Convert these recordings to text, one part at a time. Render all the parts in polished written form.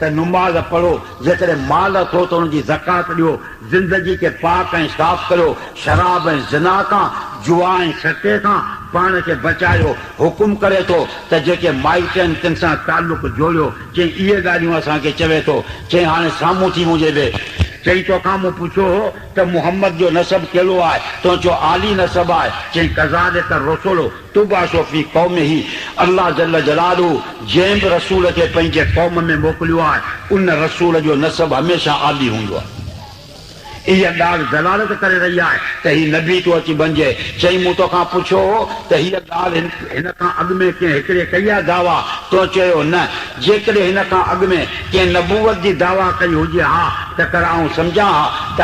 त नुमाज़ पढ़ो, जेकॾहिं माल अथो त उनजी ज़कात ॾियो, ज़िंदगी खे पाक ऐं साफ़ करियो, शराब ऐं ज़िना खां, जुआ ऐं सटे खां पाण खे बचायो। हुकुम करे थो त जेके माइट आहिनि तिन सां तालुक जोड़ियो। चई इहे ॻाल्हियूं असांखे चवे थो। चई हाणे साम्हूं थी मुंहिंजे वे। चई तोखां मूं पुछियो हो त मुहम्मद जो नसब कहिड़ो आहे, तो चयो आली नसब आहे। चई कज़ालिक रसूल तुबासो फी क़ौम ही, अल्लाह जल्ल जलालहू जंहिं बि रसूल खे पंहिंजे क़ौम में मोकिलियो आहे उन रसूल जो नसब हमेशह आली हूंदो आहे। इहा ॻाल्हि दलालत करे रही आहे त हीउ नबी तो अची बणिजे। चई मूं तोखां पुछियो हो त हीअ ॻाल्हि हिन खां अॻु में कंहिं हिकिड़े कई आहे दावा, तो चयो न। जेकॾहिं हिन खां अॻु में कंहिं नबूवत जी दावा कई हुजे हा त कर आऊं सम्झां हा त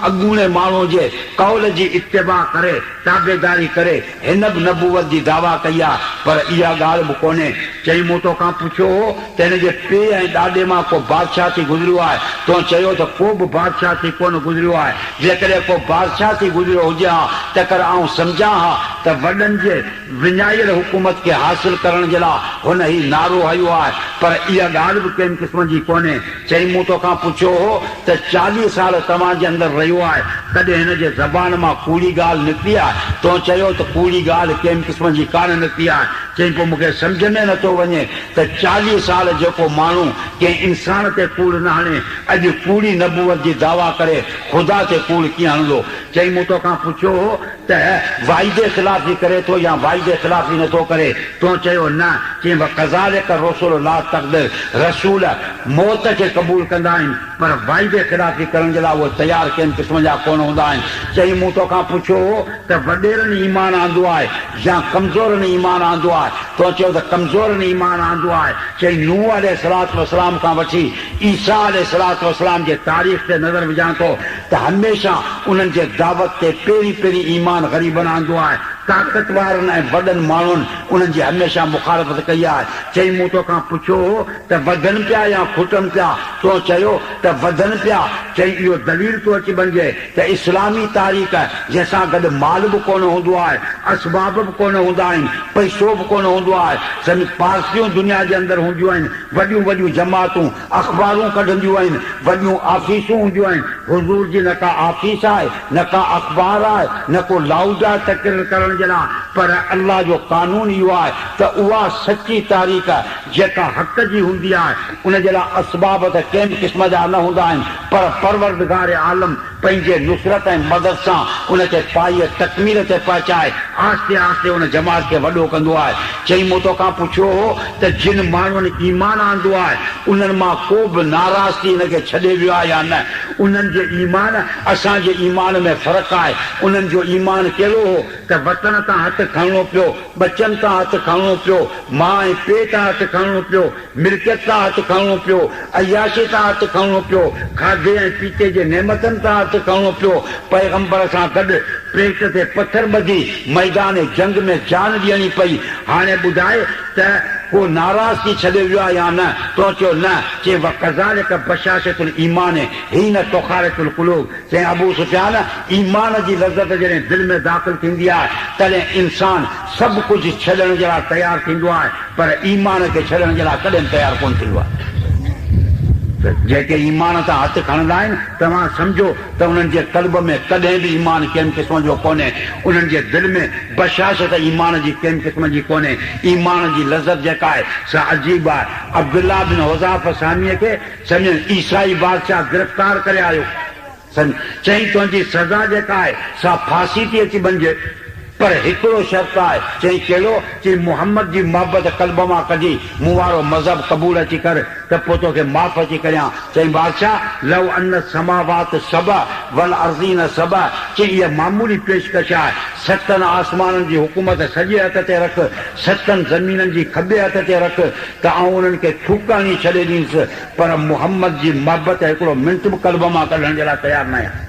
अॻूणे माण्हू जे कौल जी इत्तिबा करे, ताबेदारी करे हिन बि नबूवत जी दावा कई आहे, पर इहा ॻाल्हि बि कोन्हे। चई मूं तोखां पुछियो हो त हिन जे पीउ ऐं ॾाॾे मां को बादशाह थी गुज़रियो आहे, तो चयो त को बि बादशाह थी कोन गुज़रियो आहे। जेकॾहिं को बादशाह थी गुज़रियो हुजे हा त कर आऊं सम्झां हा त वॾनि जे विञायल हुकूमत खे हासिल करण जे लाइ हुन ही नारो हयो आहे, पर इहा ॻाल्हि बि कंहिं क़िस्म जी कोन्हे। चई मूं तोखां पुछियो हो त 40 साल तव्हांजे अंदरि रहियो आहे, कॾहिं हिन जे ज़बान मां कूड़ी ॻाल्हि निकिती आहे? तो चयो त कूड़ी ॻाल्हि कंहिं क़िस्म जी कान निकिती आहे। चई पोइ मूंखे सम्झ में नथो वञे त 40 साल जेको माण्हू कंहिं इंसान ते कूड़ न हणे, अॼु कूड़ी नबूवत जी दावा करे ख़ुदा ते कूड़ कीअं हणंदो? चई मूं तोखां पुछियो हो त वाइदे ख़िलाफ़ी करे थो या वाइदे ख़िलाफ़ी नथो करे? तो चयो न। चई कज़ालिक रसूल ला तक़दीर, रसूल मौत खे क़बूल कंदा आहिनि पर वाइदे ख़िलाफ़ी करण जे लाइ उहे तयारु कंहिं क़िस्म जा कोन हूंदा आहिनि। चई मूं तोखां पुछियो हो त वॾेरनि ईमान आंदो आहे या कमज़ोरनि ईमान आंदो आहे? तो चयो त कमज़ोरनि ईमान आंदो आहे। चई नूह अलैहिस्सलातु वस्सलाम खां वठी ईसा अलैहिस्सलातु वस्सलाम जे तारीख़ ते नज़र विझां थो त हमेशह उन्हनि जे दावत ते पहिरीं ईमान ग़रीबनि आंदो आहे। ताक़तवारनि ऐं वॾनि माण्हुनि उन्हनि जी हमेशह मुखालफ़त कई आहे। चई मूं तोखां पुछियो हो त वधनि पिया या खुटनि पिया? तो चयो त वधनि पिया। चई इहो दलील तो अची बणिजे त इस्लामी तारीख़ जंहिंसां गॾु माल बि कोन हूंदो आहे, असबाब बि कोन हूंदा आहिनि, पैसो बि कोन हूंदो आहे, सभु पार्टियूं दुनिया जे अंदरि हूंदियूं आहिनि, वॾियूं वॾियूं जमातूं अख़बारूं कढंदियूं आहिनि, वॾियूं आफ़ीसूं हूंदियूं आहिनि। हुज़ूर जी न का आफ़ीस आहे, न का अख़बार आहे, न को लाउड आहे तक़रीर करण जे लाइ, पर अल्लाह जो कानून इहो आहे त उहा सची तारीख़ जेका हक़ जी हूंदी आहे उन जे लाइ असबाब त कंहिं क़िस्म जा न हूंदा आहिनि, पर परवरदिगार आलम पंहिंजे नुसरत ऐं मदद सां उनखे पाई तकमील ते पहुचाए आहिस्ते आहिस्ते उन जमात खे वॾो कंदो आहे। चई मूं तोखां पुछियो हो त जिन माण्हुनि ईमान आंदो आहे उन्हनि मां को बि नाराज़ थी हिनखे छॾे वियो आहे या न? उन्हनि जे ईमान असांजे ईमान में फ़र्क़ु आहे। उन्हनि जो ईमान कहिड़ो हो त वतन तां हथु खणणो पियो, बचनि तां हथु खणणो पियो, माउ ऐं पीउ तां हथु खणणो पियो, मिल्कियत तां हथु खणणो पियो, अयाशी तां हथु खणणो पियो, खाधे ऐं पीते जे नेमतनि तां हथु खणणो पियो, पैगंबर सां गॾु पेट ते पथर ॿधी मैदान जंग में जान ॾियणी पई। हाणे ॿुधाए त को नाराज़ थी छॾे वियो आहे या न? तो चयो न। चई वक़ज़ालिक बशाशतुल ईमान हीन तुखारितुल क़ुलूब। चई अबू सुफ़ियान ईमान जी लज़त जॾहिं दिलि में दाख़िल थींदी आहे तॾहिं इंसान सभु कुझु छॾण जे लाइ तयारु थींदो आहे, पर ईमान खे छॾण जे लाइ कॾहिं तयारु कोन थींदो आहे। जेके ईमान तां हथु खणंदा आहिनि तव्हां सम्झो त उन्हनि जे क़ल्ब में कॾहिं बि ईमान कंहिं क़िस्म जो कोन्हे, उन्हनि जे दिलि में बशाशत ईमान जी कंहिं क़िस्म जी कोन्हे। ईमान जी लज़त जेका आहे सा अजीब आहे। अब्दुल्लाह बिन हुज़ाफ़ा सामीअ खे सम्झनि ईसाई बादशाह गिरफ़्तार करे आयो। चई तुंहिंजी सज़ा जेका आहे सा फांसी थी अची बणिजे, पर हिकिड़ो शर्त आहे। चई कहिड़ो? चई मुहम्मद जी मोहबत क़ल्ब मां कढी मूं वारो मज़हब क़बूल अची कर त पोइ तोखे माफ़ अची करियां। चई बादशाह लव अन समावात सब वल अर्ज़ीन सब। चई इहा मामूली पेशकश आहे। 7 आसमाननि जी हुकूमत सॼे हथ ते रख, 7 ज़मीननि जी खॿे हथ ते रख त आउं उन्हनि खे थूकाणी छॾे ॾींदुसि, पर मुहम्मद जी मोहबत हिकिड़ो मिंट बि क़ल्ब मां कढण जे लाइ तयारु न आहियां।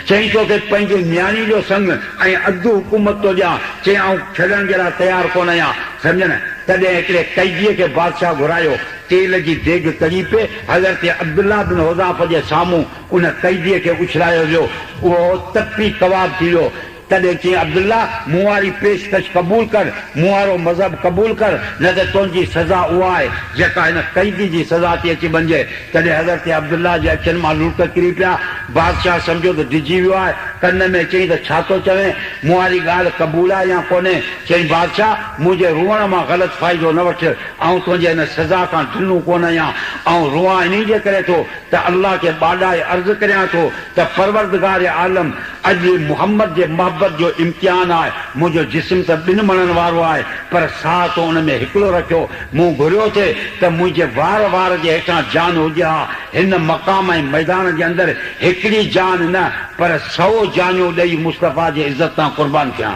चई तोखे पंहिंजे न्याणी जो संग ऐं अधु हुकूमत थो ॾियां। चई आउं छॾण जे लाइ तयारु कोन आहियां। सम्झ न? तॾहिं हिकिड़े कैदीअ खे बादशाह घुरायो, तेल जी देग तरी पे हज़रत अब्दुल्लाह बिन हुज़ाफ़ा जे साम्हूं उन कैदीअ खे उछलायो वियो। उहो तपी कबाब थी वियो। तॾहिं चई अब्दुल्ला मूं वारी पेशकश क़बूल कर, मूं वारो मज़हब क़बूल कर, न त तुंहिंजी सज़ा उहा आहे जेका हिन कैदी जी सज़ा थी अची वञे। तॾहिं हज़रत अब्दुल्ला जे अखियुनि मां लूट किरी पिया। बादशाह सम्झो त डिॼी वियो आहे, कन में चई त छा थो चवे, मूं वारी ॻाल्हि क़बूल आहे या कोन्हे? चई बादशाह मुंहिंजे रुअण मां ग़लति फ़ाइदो न वठि, ऐं तुंहिंजे हिन सज़ा खां ढिलूं कोन आहियां, ऐं रुआ इन जे करे थो त अल्लाह खे ॿाॾाए अर्ज़ु करियां थो त परवरदिगार आलम अॼु मुहम्मद जे मोहबत जो इम्तिहान आहे। मुंहिंजो जिस्म त ॿिनि मणनि वारो आहे, पर साह तो उन में हिकिड़ो रखियो। मूं घुरियो थे त मुंहिंजे वार वार जे हेठां जान हुजे हा। हिन मक़ाम ऐं मैदान जे अंदरि हिकिड़ी जान न पर 100 जानियूं ॾेई मुस्तफ़ा जे इज़त तां क़ुर्बान थियां।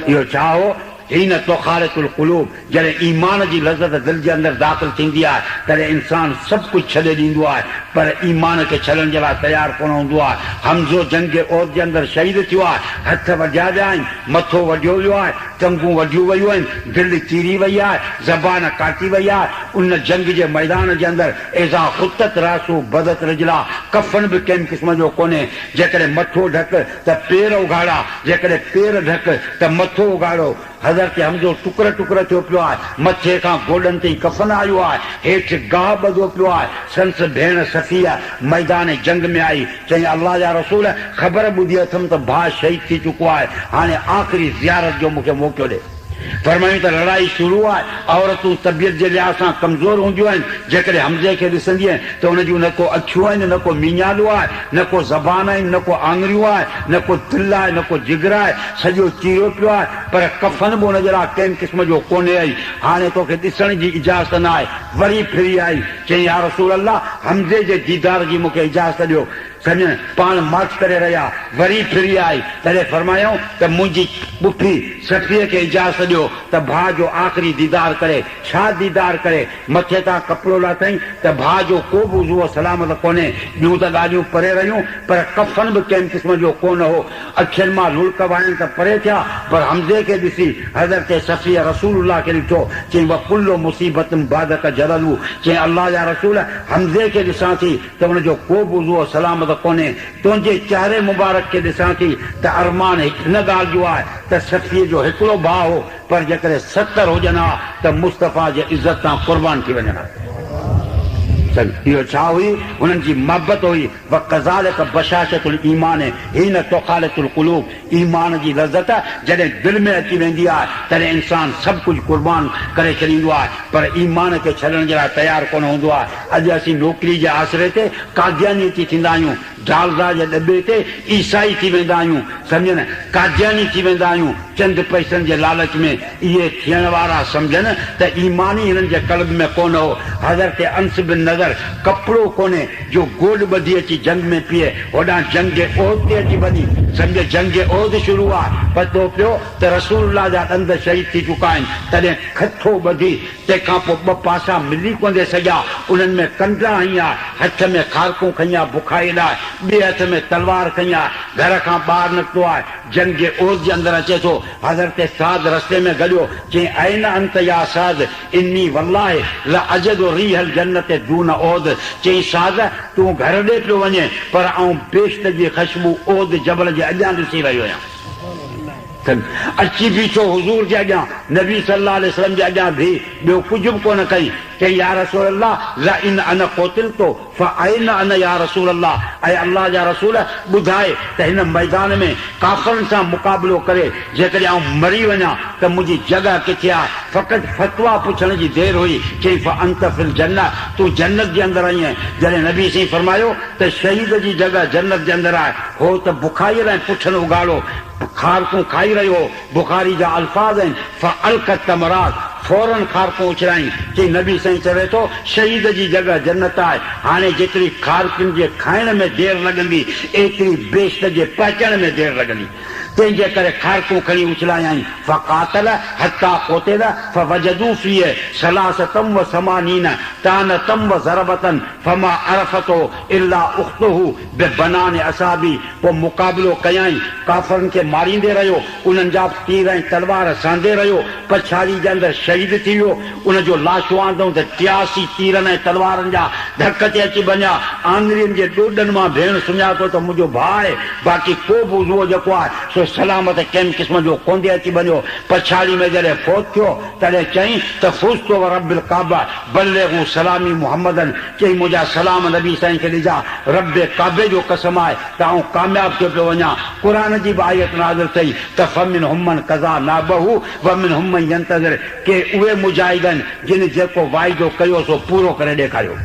इहो छा हो? हिन तोखारतुल क़ुलूब, जॾहिं ईमान जी लज़त दिलि जे अंदरि दाख़िल थींदी आहे तॾहिं इंसानु सभु कुझु छॾे ॾींदो आहे, पर ईमान खे छॾण जे लाइ तयारु कोन हूंदो आहे। हमज़ो जंग जे ओद जे अंदरि शहीद थियो आहे, हथ वढिया विया आहिनि, मथो वढियो वियो आहे, टंगूं वढियूं वयूं आहिनि, दिलि चीरी वई आहे, ज़बान काटी वई आहे। उन जंग जे मैदान जे अंदरि एज़ा ख़ुतत रासू बदत रजला, कफ़न बि कंहिं क़िस्म जो कोन्हे। जेकॾहिं मथो ढक त पेर उघाड़ा, जेकॾहिं पेर ढक त मथो उघाड़ो। हज़रत हमज़ो टुकर टुकर थियो पियो आहे, मथे खां गोॾनि ताईं कफ़न आयो आहे, हेठि गाह ॿधो पियो आहे। संस भेण सफ़िया मैदान जंग में आई, चई अल्लाह जा रसूल ख़बर ॿुधी अथमि त भाउ शहीद थी चुको आहे, हाणे आख़िरी ज़ियारत जो मूंखे मौक़ो ॾे। फरमायूं त लड़ाई शुरू आहे। औरतूं तबियत जे लिहाज़ सां कमज़ोर हूंदियूं आहिनि। जेकॾहिं हमज़े खे ॾिसंदी आहिनि त हुन जूं न को अखियूं आहिनि, न को मीञालो आहे, न को ज़बान आहिनि, न को आङुरियूं आहे, न को दिलि आहे, न को जिगर आहे, सॼो चीरो पियो आहे, पर कफ़न बि हुन जे लाइ कंहिं क़िस्म जो कोन्हे आई। हाणे तोखे ॾिसण जी इजाज़त न आहे। वरी फिरी आई, चई या रसूल अल्लाह हमज़े जे दीदार जी मूंखे इजाज़त ॾियो। सम्झ पाण मार्च करे रहिया, वरी फिरी आई। तॾहिं फरमायूं त मुंहिंजी पुफी सफ़ीअ खे इजाज़त ॾियो त भाउ जो आख़िरी दीदार करे। छा दीदार करे? मथे तां कपिड़ो लाथई त भाउ जो को बि उज़ो सलामत कोन्हे। ॿियूं त ॻाल्हियूं परे रहियूं, पर कफ़न बि कंहिं क़िस्म जो कोन हो। अखियुनि मां लुड़क वाइनि त परे थिया, पर हमज़े खे ॾिसी हज़रत सफ़ीअ रसूलुल्लाह खे ॾिठो। चई वकुल्लो मुसीबत बादक जललू, चई अल्लाह जा रसूल हमज़े खे ॾिसां थी त हुनजो को बि उज़ो सलामत कोन्हे। तुंहिंजे चेहरे मुबारक खे ॾिसां थी त अरमान हिन ॻाल्हि जो आहे त सफ़ीअ जो हिकिड़ो भाउ हो, पर जेकॾहिं 70 हुजनि हा त मुस्तफ़ा जे इज़त तां क़ुर्बान थी वञनि हा। इहो छा हुई? हुननि जी मोहबत हुई। वकज़ालिक बशाशतुल ईमान हिन तोखालतुल क़ुलूब, ईमान जी लज़त जॾहिं दिलि में अची वेंदी आहे तॾहिं इंसानु सभु कुझु क़ुर्बान करे छॾींदो आहे, पर ईमान खे छॾण जे लाइ तयारु कोन हूंदो आहे। अॼु असीं नौकिरी जे आसिरे ते कादियानी थी थींदा आहियूं, डालडा जे दॿे ते ईसाई थी वेंदा आहियूं, सम्झ न, कादियानी थी वेंदा आहियूं चंद पैसनि जे लालच में। इहे थियण वारा सम्झनि त ईमान ई हिननि जे क़ल्ब में कोन हो। हज़रत अंस बिन नज़र कपिड़ो कोन्हे जो गोॾ ॿधी अची जंग में पीए, होॾां जंग जे ओहद ते अची वञी। सम्झ जंग जे ओहद शुरू आहे, पतो पियो त रसूलुल्लाह जा ॾंद शहीद थी चुका आहिनि। तॾहिं खथो ॿधी, तंहिंखां पोइ 2 पासा मिली कोन सघिया। उन्हनि में कंडा हईं आहे, हथ में खारकूं खईं आहे बुखाई लाइ, ॿिए हथ में तलवार खईं आहे, घर खां ॿाहिरि निकितो आहे, जंग जे ओहद जे अंदरि अचे थो। हज़रत साद रस्ते में गॾियो, चई ऐन अंत या साद इन्नी वल्लाहि ला अजदु रीहल जन्नत दून ओहद। चई साद तूं घर ॾे पियो वञे, पर आऊं बेश्त जी ख़ुशबू ओहद जबल जे अॻियां ॾिसी रहियो आहियां। अची बीठो हुज़ूर जे अॻियां, नबी सल्लल्लाहु अलैहि वसल्लम जे अॻियां बीह, ॿियो कुझु बि कोन कई। चई या रसूल अल्लाह ला इन अन क़ुतिलतो फ़अैन अन या रसूल अल्लाह, ऐं अल्लाह जा रसूल ॿुधाए त हिन मैदान में काफ़िरनि सां मुक़ाबिलो करे जेकॾहिं आऊं मरी वञा त मुंहिंजी जॻह किथे आहे? फ़क़ति फ़तवा पुछण जी देरि हुई। चई फ़अंत फिल जन्नत, तूं जन्नत जे अंदरि आई आहीं। जॾहिं नबी साईं फरमायो त शहीद जी जॻह जन्नत जे अंदरि आहे, हो त बुखारीअ लाइ पुछनि उघाड़ो, खारकूं खाई रहियो। बुखारी जा अल्फाज़ आहिनि फ़अलक़त तमरात, फौरन खारकूं उछराई। चई नबी साईं चवे थो शहीद जी जॻह जन्नत आहे। हाणे जेतिरी खारकुनि जे खाइण में देरि लॻंदी, एतिरी बेश्त जे पचण में देरि लॻंदी। तंहिंजे करे ख़ैरतूं खणी उछलायाई फ़क़ातल हत्ता क़ुतिल फ़वजदू फ़ीहि सलासतम व समानीन तानतम व ज़रबतन फ़मा अरफ़तो इल्ला उख़्तुहु बिबनान असाबी। पोइ मुक़ाबिलो कयाई, काफ़रनि खे मारींदे रहियो, उन्हनि जा तीर ऐं तलवार सांदे रहियो, पछाड़ी जे अंदरि शहीद थी वियो, उनजो लाशूं आंदऊं त 83 तीरनि ऐं तलवारनि जा धक ते अची वञा। आंगुरियुनि जे ॾोॾनि मां भेण सुञा थो त मुंहिंजो भाउ आहे, बाक़ी को बि उहो जेको आहे सो सलामत कंहिं क़िस्म जो कोन्हे अची वञो। पछाड़ी में जॾहिं फ़ौत थियो तॾहिं चई त फुज़्तु व रब्बिल काबा बल्लिगू सलामी मुहम्मदन, चई मुंहिंजा सलाम नबी साईं खे ॾिजा, रब काबे जो कसम आहे त आउं कामयाब थियो पियो वञा। क़ुरान जी बि आयत नाज़िल थई त फमिन हुमन कज़ा नाबहू वमिन हुमन यंतज़िर, के उहे मुजाहिद आहिनि जिन जेको वाइदो कयो सो पूरो करे ॾेखारियो।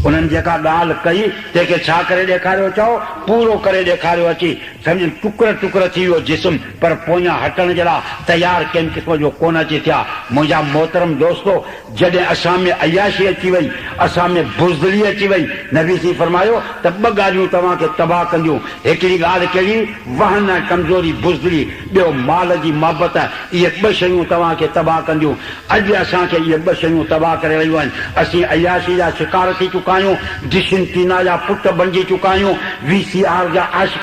उन्हनि जेका ॻाल्हि कई तंहिंखे छा करे ॾेखारियो, चओ पूरो करे ॾेखारियो। अची सम्झ टुकर टुकर थी वियो जिस्म, पर पोयां हटण जे लाइ तयारु कंहिं क़िस्म जो कोन अची थिया। मुंहिंजा मोहतरम दोस्तो, जॾहिं असां में अयाशी अची वई, असां में बुज़दिली अची वई, नबी सी फरमायो त 2 ॻाल्हियूं तव्हांखे तबाह कंदियूं। हिकिड़ी ॻाल्हि कहिड़ी, वहन ऐं कमज़ोरी बुज़दिली, ॿियो माल जी मोहबत, इहे 2 शयूं तव्हांखे तबाह कंदियूं। अॼु असांखे इहे 2 शयूं तबाह करे रहियूं आहिनि। असीं अयाशी जा शिकार थी चुका आहियूं, डिशिन टीना जा पुट बणिजी चुका आहियूं, VCR जा आशिक़